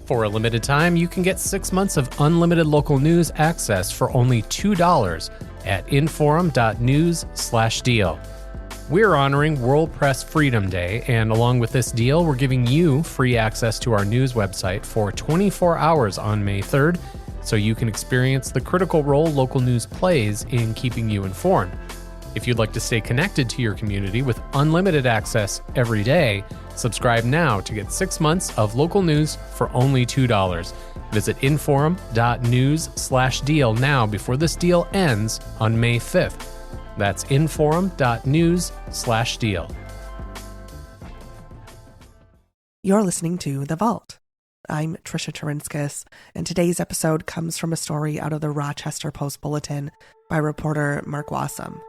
For a limited time, you can get 6 months of unlimited local news access for only $2 at inforum.news/deal. We're honoring World Press Freedom Day, and along with this deal, we're giving you free access to our news website for 24 hours on May 3rd, so you can experience the critical role local news plays in keeping you informed. If you'd like to stay connected to your community with unlimited access every day, subscribe now to get 6 months of local news for only $2. Visit inforum.news/deal now before this deal ends on May 5th. That's inforum.news/deal. You're listening to The Vault. I'm Trisha Taurinskas, and today's episode comes from a story out of the Rochester Post-Bulletin by reporter Mark Wassam.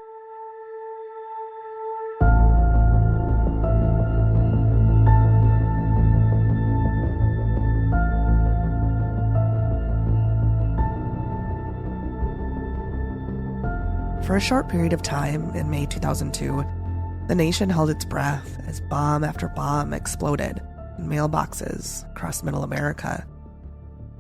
For a short period of time in May 2002, the nation held its breath as bomb after bomb exploded in mailboxes across Middle America.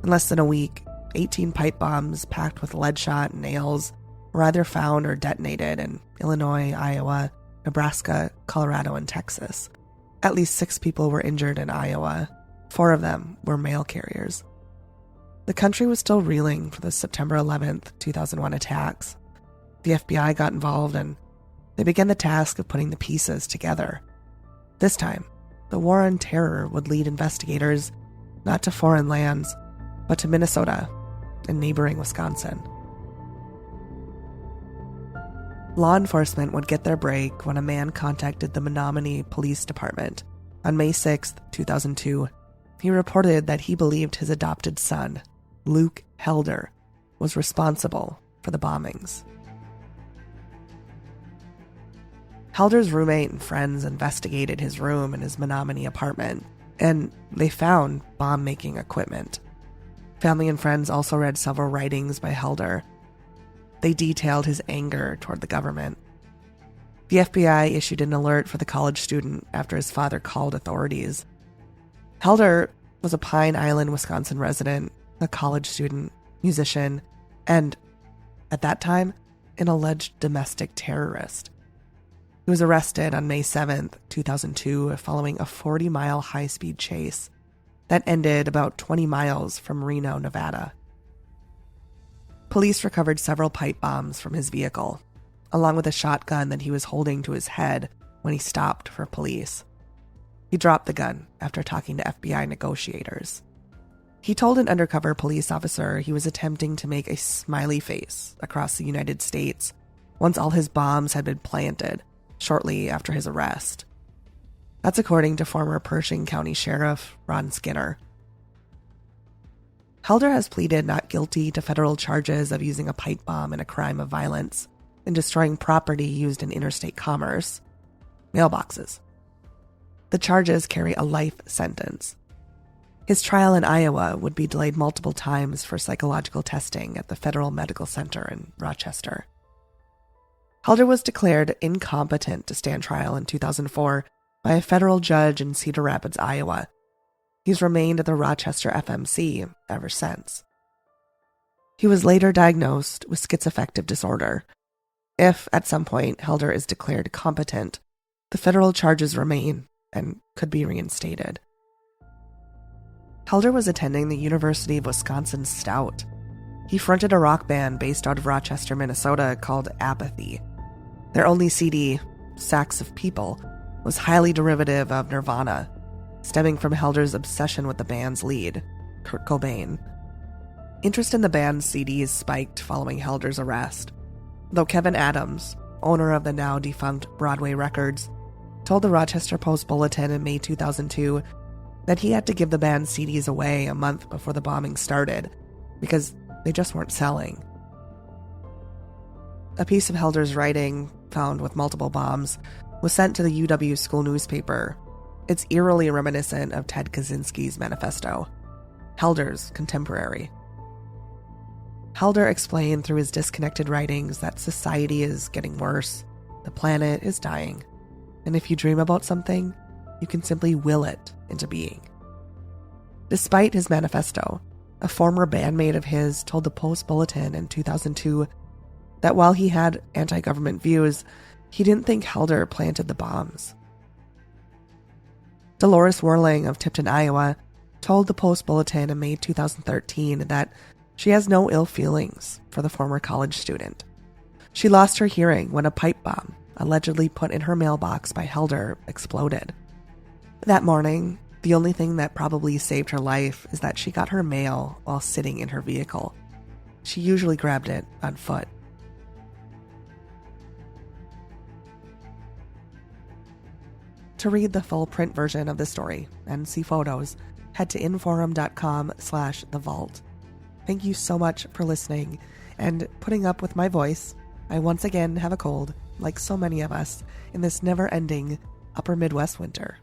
In less than a week, 18 pipe bombs packed with lead shot and nails were either found or detonated in Illinois, Iowa, Nebraska, Colorado, and Texas. At least 6 people were injured in Iowa. 4 of them were mail carriers. The country was still reeling from the September 11th, 2001 attacks. The FBI got involved and they began the task of putting the pieces together. This time, the war on terror would lead investigators not to foreign lands, but to Minnesota and neighboring Wisconsin. Law enforcement would get their break when a man contacted the Menominee Police Department. On May 6, 2002, he reported that he believed his adopted son, Luke Helder, was responsible for the bombings. Helder's roommate and friends investigated his room in his Menominee apartment, and they found bomb-making equipment. Family and friends also read several writings by Helder. They detailed his anger toward the government. The FBI issued an alert for the college student after his father called authorities. Helder was a Pine Island, Wisconsin resident, a college student, musician, and, at that time, an alleged domestic terrorist. He was arrested on May 7th, 2002, following a 40-mile high-speed chase that ended about 20 miles from Reno, Nevada. Police recovered several pipe bombs from his vehicle, along with a shotgun that he was holding to his head when he stopped for police. He dropped the gun after talking to FBI negotiators. He told an undercover police officer he was attempting to make a smiley face across the United States once all his bombs had been planted, shortly after his arrest. That's according to former Pershing County Sheriff Ron Skinner. Helder has pleaded not guilty to federal charges of using a pipe bomb in a crime of violence and destroying property used in interstate commerce, mailboxes. The charges carry a life sentence. His trial in Iowa would be delayed multiple times for psychological testing at the Federal Medical Center in Rochester. Helder was declared incompetent to stand trial in 2004 by a federal judge in Cedar Rapids, Iowa. He's remained at the Rochester FMC ever since. He was later diagnosed with schizoaffective disorder. If, at some point, Helder is declared competent, the federal charges remain and could be reinstated. Helder was attending the University of Wisconsin Stout. He fronted a rock band based out of Rochester, Minnesota called Apathy. Their only CD, Sacks of People, was highly derivative of Nirvana, stemming from Helder's obsession with the band's lead, Kurt Cobain. Interest in the band's CDs spiked following Helder's arrest, though Kevin Adams, owner of the now defunct Broadway Records, told the Rochester Post-Bulletin in May 2002 that he had to give the band's CDs away a month before the bombing started because they just weren't selling. A piece of Helder's writing, found with multiple bombs, was sent to the UW school newspaper. It's eerily reminiscent of Ted Kaczynski's manifesto, Helder's contemporary. Helder explained through his disconnected writings that society is getting worse, the planet is dying, and if you dream about something, you can simply will it into being. Despite his manifesto, a former bandmate of his told the Post-Bulletin in 2002 that while he had anti-government views, he didn't think Helder planted the bombs. Dolores Worling of Tipton, Iowa, told the Post-Bulletin in May 2013 that she has no ill feelings for the former college student. She lost her hearing when a pipe bomb, allegedly put in her mailbox by Helder, exploded. That morning, the only thing that probably saved her life is that she got her mail while sitting in her vehicle. She usually grabbed it on foot. To read the full print version of the story and see photos, head to inforum.com/thevault. Thank you so much for listening and putting up with my voice. I once again have a cold, like so many of us, in this never-ending upper Midwest winter.